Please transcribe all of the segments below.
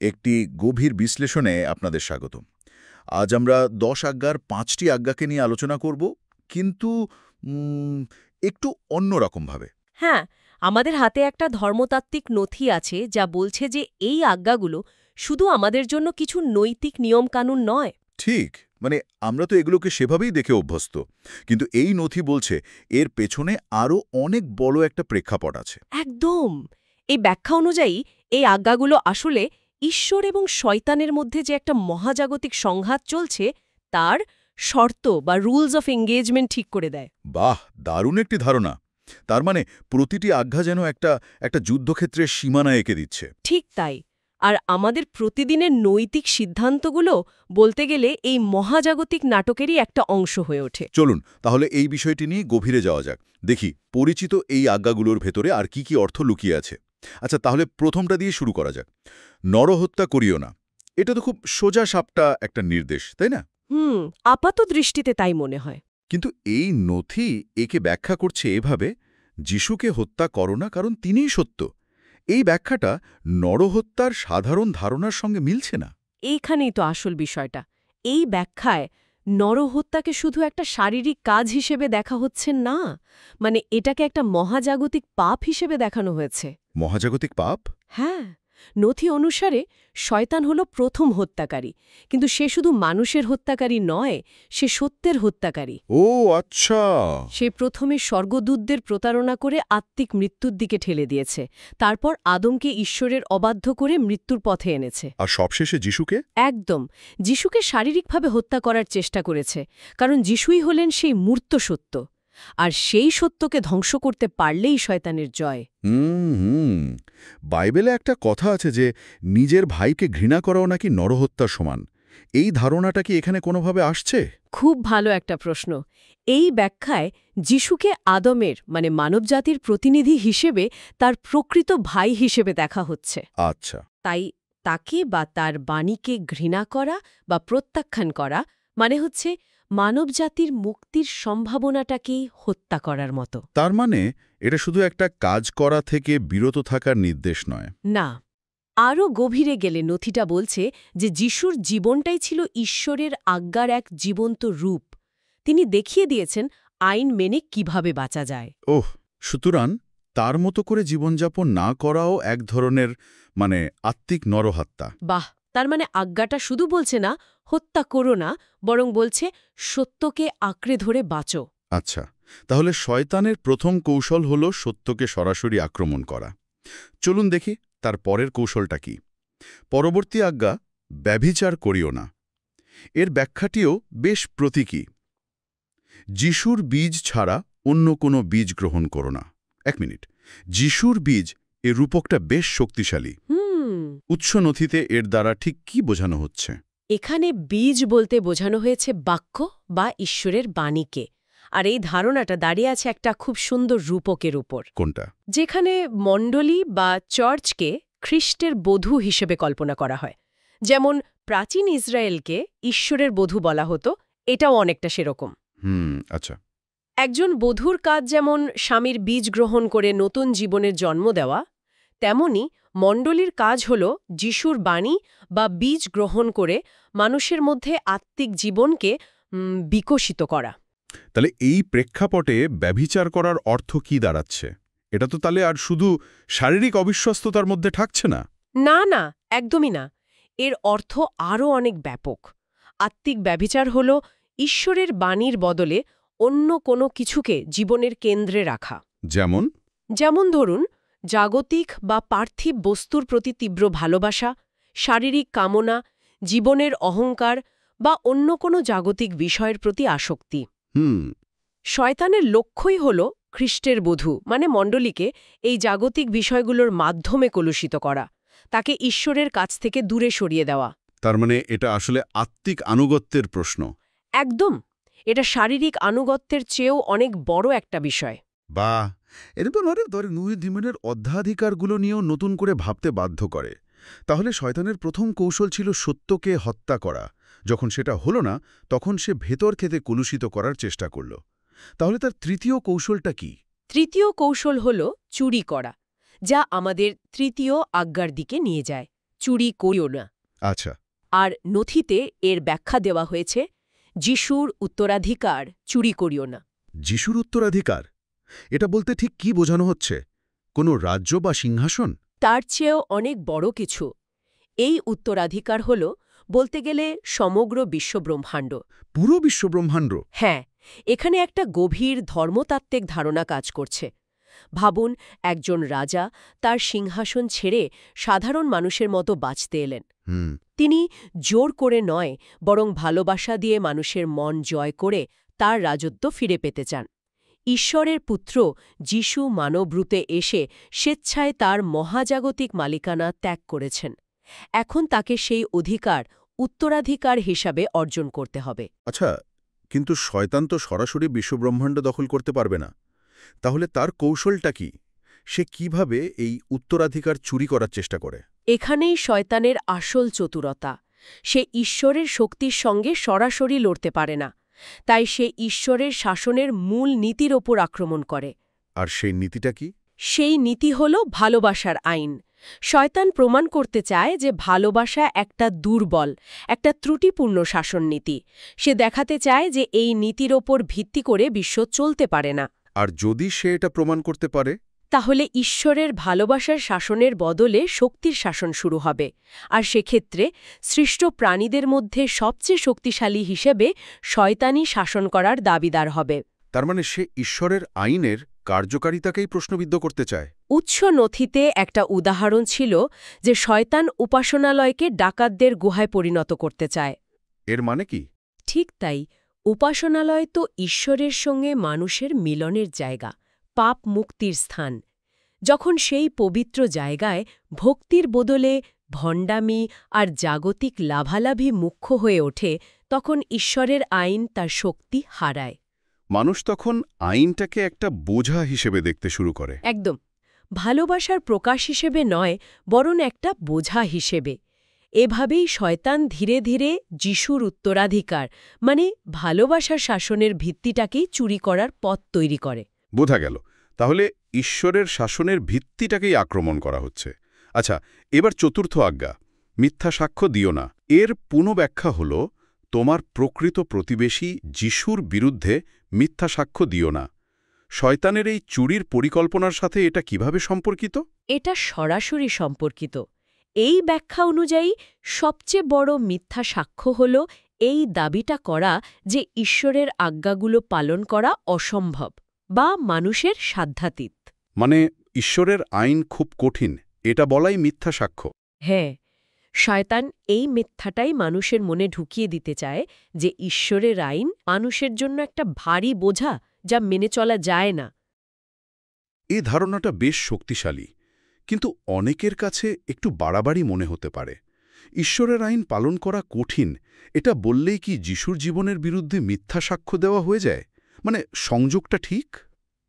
একটি গভীর বিশ্লেষণে আপনাদের স্বাগত। আজ আমরা ১০ আজ্ঞার ৫টি আজ্ঞাকে নিয়ে আলোচনা করব, কিন্তু উম, একটু অন্যরকমভাবে। হ্যাঁ, আমাদের হাতে একটা ধর্মতাত্ত্বিক নথি আছে যা বলছে যে এই আজ্ঞাগুলো শুধু আমাদের জন্য কিছু নৈতিক নিয়মকানুন নয়। ঠিক, মানে আমরা তো এগুলোকে সেভাবেই দেখে অভ্যস্ত, কিন্তু এই নথি বলছে এর পেছনে আরও অনেক বড় একটা প্রেক্ষাপট আছে। একদম। এই ব্যাখ্যা অনুযায়ী এই আজ্ঞাগুলো আসলে ঈশ্বর এবং শয়তানের মধ্যে যে একটা মহাজাগতিক সংঘাত চলছে তার শর্ত বা রুলস অফ এঙ্গেজমেন্ট ঠিক করে দেয়। বাহ, দারুণ একটি ধারণা। তার মানে প্রতিটি আজ্ঞা যেন একটা একটা যুদ্ধক্ষেত্রের সীমানা এঁকে দিচ্ছে। ঠিক তাই। আর আমাদের প্রতিদিনের নৈতিক সিদ্ধান্তগুলো বলতে গেলে এই মহাজাগতিক নাটকেরই একটা অংশ হয়ে ওঠে। চলুন তাহলে এই বিষয়টি নিয়ে গভীরে যাওয়া যাক। দেখি পরিচিত এই আজ্ঞাগুলোর ভেতরে আর কি কি অর্থ লুকিয়ে আছে। আচ্ছা, তাহলে প্রথমটা দিয়ে শুরু করা যাক। নরহত্যা করিও না। এটা তো খুব সোজা সাপটা একটা নির্দেশ, তাই না? আপাত দৃষ্টিতে তাই মনে হয়। কিন্তু এই নথি একে ব্যাখ্যা করছে এভাবে, যিশুকে হত্যা করো না কারণ তিনিই সত্য। এই ব্যাখ্যাটা নরহত্যার সাধারণ ধারণার সঙ্গে মিলছে না। এইখানেই তো আসল বিষয়টা। এই ব্যাখ্যায় নরহত্যাকে শুধু একটা শারীরিক কাজ হিসেবে দেখা হচ্ছে না, মানে এটাকে একটা মহাজাগতিক পাপ হিসেবে দেখানো হয়েছে। মহাজাগতিক পাপ? হ্যাঁ, নথি অনুসারে শয়তান হল প্রথম হত্যাকারী, কিন্তু সে শুধু মানুষের হত্যাকারী নয়, সে সত্যের হত্যাকারী। ও আচ্ছা। সে প্রথমে স্বর্গদূতদের প্রতারণা করে আত্মিক মৃত্যুর দিকে ঠেলে দিয়েছে, তারপর আদমকে ঈশ্বরের অবাধ্য করে মৃত্যুর পথে এনেছে। আর সবশেষে যিশুকে? একদম। যিশুকে শারীরিকভাবে হত্যা করার চেষ্টা করেছে, কারণ যিশুই হলেন সেই মূর্ত সত্য। আর সেই সত্যকে ধ্বংস করতে পারলেই শয়তানের জয়। হুম। বাইবেলে একটা কথা আছে যে নিজের ভাইকে ঘৃণা করাও নাকি নরহত্যার সমান। এই ধারণাটা কি এখানে কোনোভাবে আসছে? খুব ভালো একটা প্রশ্ন। এই ব্যাখ্যায় যিশুকে আদমের মানে মানবজাতির প্রতিনিধি হিসেবে তার প্রকৃত ভাই হিসেবে দেখা হচ্ছে। আচ্ছা। তাই তাকে বা তার বাণীকে ঘৃণা করা বা প্রত্যাখ্যান করা মানে হচ্ছে মানবজাতির মুক্তির সম্ভাবনাটাকেই হত্যা করার মতো। তার মানে এটা শুধু একটা কাজ করা থেকে বিরত থাকার নির্দেশ নয়। না, আরও গভীরে গেলে নথিটা বলছে যে যিশুর জীবনটাই ছিল ঈশ্বরের আজ্ঞার এক জীবন্ত রূপ। তিনি দেখিয়ে দিয়েছেন আইন মেনে কিভাবে বাঁচা যায়। ওহ, সুতরাং তার মতো করে জীবনযাপন না করাও এক ধরনের আত্মিক নরহত্যা। বাহ, তার মানে আজ্ঞাটা শুধু বলছে না হত্যা করো না, বরং বলছে সত্যকে আঁকড়ে ধরে বাঁচো। আচ্ছা, তাহলে শয়তানের প্রথম কৌশল হল সত্যকে সরাসরি আক্রমণ করা। চলুন দেখি তার পরের কৌশলটা কি। পরবর্তী আজ্ঞা, ব্যভিচার করিও না। এর ব্যাখ্যাটিও বেশ প্রতীকী। যিশুর বীজ ছাড়া অন্য কোনো বীজ গ্রহণ করো না। এক মিনিট, যিশুর বীজ এর রূপকটা বেশ শক্তিশালী। উৎস নথিতে এর দ্বারা ঠিক কি বোঝানো হচ্ছে? এখানে বীজ বলতে বোঝানো হয়েছে বাক্য বা ঈশ্বরের বাণীকে। আর এই ধারণাটা দাঁড়িয়ে আছে একটা খুব সুন্দর রূপকের উপর। কোনটা? যেখানে মণ্ডলী বা চার্চকে খ্রিস্টের বধূ হিসেবে কল্পনা করা হয়। যেমন প্রাচীন ইসরায়েলকে ঈশ্বরের বধূ বলা হতো, এটাও অনেকটা সেরকম। আচ্ছা। একজন বধূর কাজ যেমন স্বামীর বীজ গ্রহণ করে নতুন জীবনের জন্ম দেওয়া, তেমনি মণ্ডলীর কাজ হল যিশুর বাণী বা বীজ গ্রহণ করে মানুষের মধ্যে আত্মিক জীবনকে বিকশিত করা। তাহলে এই প্রেক্ষাপটে ব্যভিচার করার অর্থ কি দাঁড়াচ্ছে? এটা তো তাহলে আর শুধু শারীরিক অবিশ্বস্ততার মধ্যে থাকছে না। না না, একদমই না। এর অর্থ আরও অনেক ব্যাপক। আত্মিক ব্যভিচার হল ঈশ্বরের বাণীর বদলে অন্য কোনো কিছুকে জীবনের কেন্দ্রে রাখা। যেমন ধরুন জাগতিক বা পার্থিব বস্তুর প্রতি তীব্র ভালোবাসা, শারীরিক কামনা, জীবনের অহংকার বা অন্য কোনো জাগতিক বিষয়ের প্রতি আসক্তি। শয়তানের লক্ষ্যই হল খ্রিস্টের বধূ মানে মণ্ডলীকে এই জাগতিক বিষয়গুলোর মাধ্যমে কলুষিত করা, তাকে ঈশ্বরের কাছ থেকে দূরে সরিয়ে দেওয়া। তার মানে এটা আসলে আত্মিক আনুগত্যের প্রশ্ন। একদম। এটা শারীরিক আনুগত্যের চেয়েও অনেক বড় একটা বিষয়। বাহ, এটা তো জীবনের অধ্যাধিকারগুলো নিয়েও নতুন করে ভাবতে বাধ্য করে। তাহলে শয়তানের প্রথম কৌশল ছিল সত্যকে হত্যা করা। যখন সেটা হলো না, তখন সে ভেতর খেতে কলুষিত করার চেষ্টা করল। তাহলে তার তৃতীয় কৌশলটা কি? তৃতীয় কৌশল হল চুরি করা, যা আমাদের তৃতীয় আজ্ঞার দিকে নিয়ে যায়। চুরি করিও না। আচ্ছা। আর নথিতে এর ব্যাখ্যা দেওয়া হয়েছে, যিশুর উত্তরাধিকার চুরি করিও না। যিশুর উত্তরাধিকার, এটা বলতে ঠিক কি বোঝানো হচ্ছে? কোনো রাজ্য বা সিংহাসন? তার চেয়েও অনেক বড় কিছু। এই উত্তরাধিকার হল বলতে গেলে সমগ্র বিশ্বব্রহ্মাণ্ড। পুরো বিশ্বব্রহ্মাণ্ড? হ্যাঁ, এখানে একটা গভীর ধর্মতাত্ত্বিক ধারণা কাজ করছে। ভাবুন, একজন রাজা তার সিংহাসন ছেড়ে সাধারণ মানুষের মতো বাঁচতে এলেন। তিনি জোর করে নয়, বরং ভালোবাসা দিয়ে মানুষের মন জয় করে তার রাজত্ব ফিরে পেতে চান। ঈশ্বরের পুত্র যিশু মানবরূপে এসে স্বেচ্ছায় তার মহাজাগতিক মালিকানা ত্যাগ করেছেন। এখন তাকে সেই অধিকার উত্তরাধিকার হিসাবে অর্জন করতে হবে। আচ্ছা, কিন্তু শয়তান তো সরাসরি বিশ্বব্রহ্মাণ্ড দখল করতে পারবে না। তাহলে তার কৌশলটা কি? সে কিভাবে এই উত্তরাধিকার চুরি করার চেষ্টা করে? এখানেই শয়তানের আসল চতুরতা। সে ঈশ্বরের শক্তির সঙ্গে সরাসরি লড়তে পারে না, তাই সে ঈশ্বরের শাসনের মূল নীতির ওপর আক্রমণ করে। আর সেই নীতিটা কি? সেই নীতি হল ভালোবাসার আইন। শয়তান প্রমাণ করতে চায় যে ভালোবাসা একটা দুর্বল, একটা ত্রুটিপূর্ণ শাসননীতি। সে দেখাতে চায় যে এই নীতির ওপর ভিত্তি করে বিশ্ব চলতে পারে না। আর যদি সে এটা প্রমাণ করতে পারে? তাহলে ঈশ্বরের ভালোবাসার শাসনের বদলে শক্তির শাসন শুরু হবে। আর সেক্ষেত্রে সৃষ্ট প্রাণীদের মধ্যে সবচেয়ে শক্তিশালী হিসেবে শয়তানি শাসন করার দাবিদার হবে। তার মানে সে ঈশ্বরের আইনের কার্যকারিতাকেই প্রশ্নবিদ্ধ করতে চায়। উৎস নথিতে একটা উদাহরণ ছিল যে শয়তান উপাসনালয়কে ডাকাতদের গুহায় পরিণত করতে চায়। এর মানে কি? ঠিক তাই। উপাসনালয় তো ঈশ্বরের সঙ্গে মানুষের মিলনের জায়গা, পাপ মুক্তির স্থান। যখন সেই পবিত্র জায়গায় ভক্তির বদলে ভণ্ডামি আর জাগতিক লাভালাভি মুখ্য হয়ে ওঠে, তখন ঈশ্বরের আইন তার শক্তি হারায়। মানুষ তখন আইনটাকে একটা বোঝা হিসেবে দেখতে শুরু করে। একদম। ভালোবাসার প্রকাশ হিসেবে নয়, বরং একটা বোঝা হিসেবে। এভাবেই শয়তান ধীরে ধীরে যিশুর উত্তরাধিকার মানে ভালোবাসার শাসনের ভিত্তিটাকেই চুরি করার পথ তৈরি করে। বোঝা গেল। তাহলে ঈশ্বরের শাসনের ভিত্তিটাকেই আক্রমণ করা হচ্ছে। আচ্ছা, এবার চতুর্থ আজ্ঞা, মিথ্যা সাক্ষ্য দিও না। এর পুনঃব্যাখ্যা হল, তোমার প্রকৃত প্রতিবেশী যিশুর বিরুদ্ধে মিথ্যা সাক্ষ্য দিও না। শয়তানের এই চুরির পরিকল্পনার সাথে এটা কিভাবে সম্পর্কিত? এটা সরাসরি সম্পর্কিত। এই ব্যাখ্যা অনুযায়ী সবচেয়ে বড় মিথ্যা সাক্ষ্য হল এই দাবিটা করা যে ঈশ্বরের আজ্ঞাগুলো পালন করা অসম্ভব বা মানুষের সাধ্যাতীত। মানে ঈশ্বরের আইন খুব কঠিন, এটা বলাই মিথ্যা সাক্ষ্য? হ্যাঁ, শয়তান এই মিথ্যাটাই মানুষের মনে ঢুকিয়ে দিতে চায় যে ঈশ্বরের আইন মানুষের জন্য একটা ভারী বোঝা, যা মেনে চলা যায় না। এই ধারণাটা বেশ শক্তিশালী, কিন্তু অনেকের কাছে একটু বাড়াবাড়ি মনে হতে পারে। ঈশ্বরের আইন পালন করা কঠিন, এটা বললেই কি যিশুর জীবনের বিরুদ্ধে মিথ্যা সাক্ষ্য দেওয়া হয়ে যায়? মানে সংযোগটা ঠিক?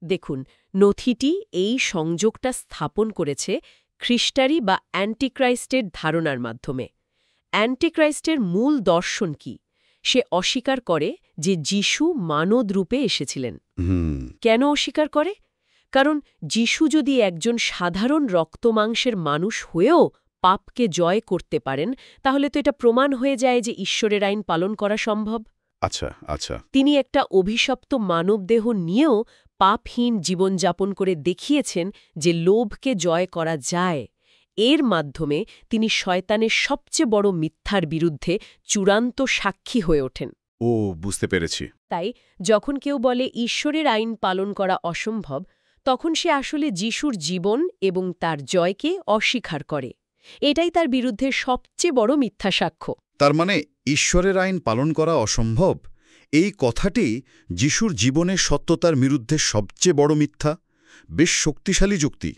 দেখুন, নথিটি এই সংযোগটা স্থাপন করেছে খ্রিস্টারি বা অ্যান্টিক্রাইস্টের ধারণার মাধ্যমে। অ্যান্টিক্রাইস্টের মূল দর্শন কি? সে অস্বীকার করে যে যিশু মানব রূপে এসেছিলেন। কেন অস্বীকার করে? কারণ যিশু যদি একজন সাধারণ রক্তমাংসের মানুষ হয়েও পাপকে জয় করতে পারেন, তাহলে তো এটা প্রমাণ হয়ে যায় যে ঈশ্বরের আইন পালন করা সম্ভব। আচ্ছা আচ্ছা। তিনি একটা অভিশপ্ত মানবদেহ নিয়েও পাপহীন জীবনযাপন করে দেখিয়েছেন যে লোভকে জয় করা যায়। এর মাধ্যমে তিনি শয়তানের সবচেয়ে বড় মিথ্যার বিরুদ্ধে চূড়ান্ত সাক্ষী হয়ে ওঠেন। ও, বুঝতে পেরেছি। তাই যখন কেউ বলে ঈশ্বরের আইন পালন করা অসম্ভব, তখন সে আসলে যিশুর জীবন এবং তার জয়কে অস্বীকার করে। এটাই তার বিরুদ্ধে সবচেয়ে বড় মিথ্যা সাক্ষ্য। তার মানে ঈশ্বরের আইন পালন করা অসম্ভব, এই কথাটি যিশুর জীবনের সত্যতার বিরুদ্ধে সবচেয়ে বড় মিথ্যা। বেশ শক্তিশালী যুক্তি।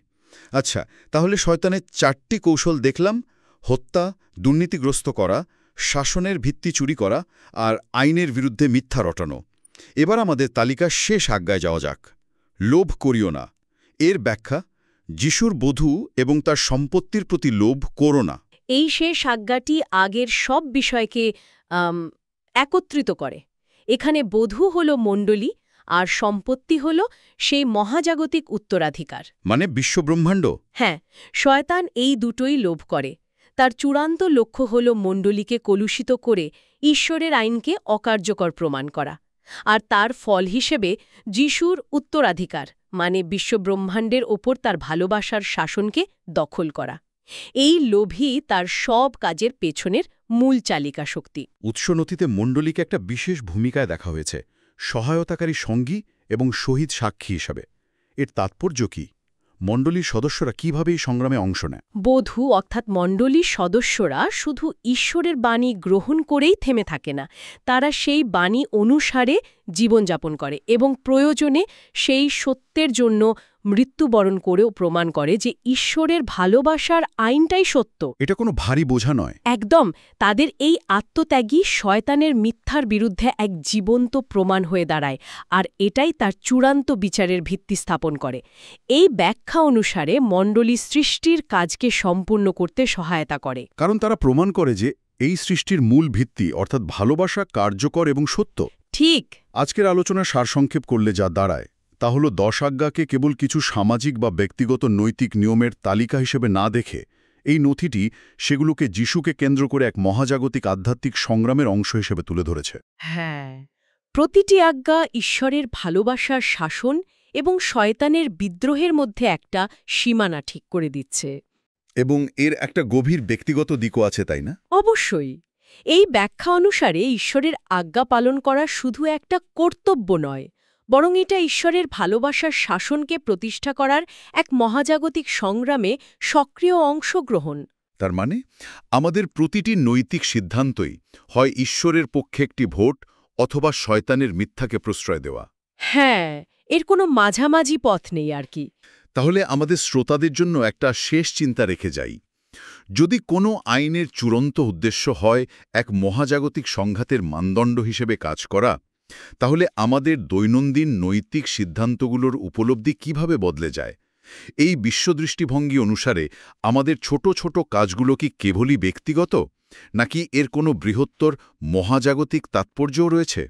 আচ্ছা, তাহলে শয়তানের 4টি কৌশল দেখলাম: হত্যা, দুর্নীতিগ্রস্ত করা, শাসনের ভিত্তি চুরি করা আর আইনের বিরুদ্ধে মিথ্যা রটানো। এবার আমাদের তালিকার শেষ আজ্ঞায় যাওয়া যাক, লোভ করিও না। এর ব্যাখ্যা, যিশুর বধূ এবং তার সম্পত্তির প্রতি লোভ করো না। এই শেষ আজ্ঞাটি আগের সব বিষয়কে একত্রিত করে। এখানে বধূ হল মণ্ডলী আর সম্পত্তি হল সেই মহাজাগতিক উত্তরাধিকার, মানে বিশ্বব্রহ্মাণ্ড। হ্যাঁ, শয়তান এই দুটোই লোভ করে। তার চূড়ান্ত লক্ষ্য হল মণ্ডলীকে কলুষিত করে ঈশ্বরের আইনকে অকার্যকর প্রমাণ করা, আর তার ফল হিসেবে যিশুর উত্তরাধিকার মানে বিশ্বব্রহ্মাণ্ডের ওপর তার ভালোবাসার শাসনকে দখল করা। এই লোভই তার সব কাজের পেছনের মূল চালিকা শক্তি। উৎসনথিতে মণ্ডলীকে একটা বিশেষ ভূমিকায় দেখা হয়েছে, সহায়তাকারী সঙ্গী এবং শহীদ সাক্ষী হিসাবে। এর তাৎপর্য কি? মণ্ডলীর সদস্যরা কিভাবে এই সংগ্রামে অংশ নেয়? বধূ অর্থাৎ মণ্ডলীর সদস্যরা শুধু ঈশ্বরের বাণী গ্রহণ করেই থেমে থাকে না, তারা সেই বাণী অনুসারে জীবনযাপন করে এবং প্রয়োজনে সেই সত্যের জন্য মৃত্যুবরণ করেও প্রমাণ করে যে ঈশ্বরের ভালোবাসার আইনটাই সত্য। এটা কোনো ভারী বোঝা নয়। একদম। তাদের এই আত্মত্যাগী শয়তানের মিথ্যার বিরুদ্ধে এক জীবন্ত প্রমাণ হয়ে দাঁড়ায়, আর এটাই তার চূড়ান্ত বিচারের ভিত্তি স্থাপন করে। এই ব্যাখ্যা অনুসারে মণ্ডলী সৃষ্টির কাজকে সম্পূর্ণ করতে সহায়তা করে। কারণ তারা প্রমাণ করে যে এই সৃষ্টির মূল ভিত্তি অর্থাৎ ভালোবাসা কার্যকর এবং সত্য। ঠিক। আজকের আলোচনার সারসংক্ষেপ করলে যা দাঁড়ায় তা হল 10 আজ্ঞাকে কেবল কিছু সামাজিক বা ব্যক্তিগত নৈতিক নিয়মের তালিকা হিসেবে না দেখে এই নথিটি সেগুলোকে যিশুকে কেন্দ্র করে এক মহাজাগতিক আধ্যাত্মিক সংগ্রামের অংশ হিসেবে তুলে ধরেছে। হ্যাঁ, প্রতিটি আজ্ঞা ঈশ্বরের ভালোবাসার শাসন এবং শয়তানের বিদ্রোহের মধ্যে একটা সীমানা ঠিক করে দিচ্ছে। এবং এর একটা গভীর ব্যক্তিগত দিকও আছে, তাই না? অবশ্যই। এই ব্যাখ্যা অনুসারে ঈশ্বরের আজ্ঞা পালন করা শুধু একটা কর্তব্য নয়, বরং এটা ঈশ্বরের ভালোবাসার শাসনকে প্রতিষ্ঠা করার এক মহাজাগতিক সংগ্রামে সক্রিয় অংশগ্রহণ। তার মানে আমাদের প্রতিটি নৈতিক সিদ্ধান্তই হয় ঈশ্বরের পক্ষে একটি ভোট অথবা শয়তানের মিথ্যাকে প্রশ্রয় দেওয়া। হ্যাঁ, এর কোনো মাঝামাঝি পথ নেই আর কি। তাহলে আমাদের শ্রোতাদের জন্য একটা শেষ চিন্তা রেখে যাই। যদি কোনো আইনের চূড়ান্ত উদ্দেশ্য হয় এক মহাজাগতিক সংঘাতের মানদণ্ড হিসেবে কাজ করা, তাহলে আমাদের দৈনন্দিন নৈতিক সিদ্ধান্তগুলোর উপলব্ধি কিভাবে বদলে যায়? এই বিশ্বদৃষ্টিভঙ্গি অনুসারে আমাদের ছোট ছোট কাজগুলো কি কেবলই ব্যক্তিগত, নাকি এর কোনো বৃহত্তর মহাজাগতিক তাৎপর্যও রয়েছে?